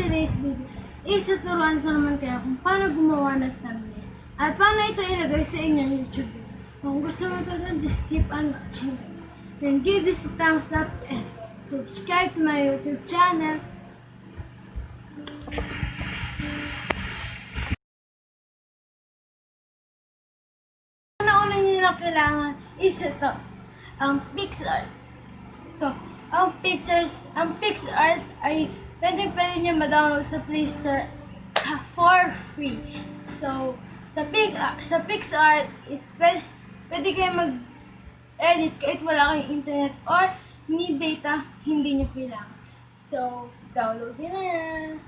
today's video, isuturuan ko naman kayo kung paano gumawa ng thumbnail at paano ito ilagay sa inyong YouTube. Kung gusto mo ito dun, just keep on watching. Then give this a thumbs up and subscribe to my YouTube channel. Una nyo na kailangan is ito, ang PixArt. So, ang PixArt ay pwede nyo ma-download sa Play Store for free. So, sa PixArt is pwede kayo mag-edit kahit wala kayong internet or need data, hindi nyo kailangan. So, download nyo na yan.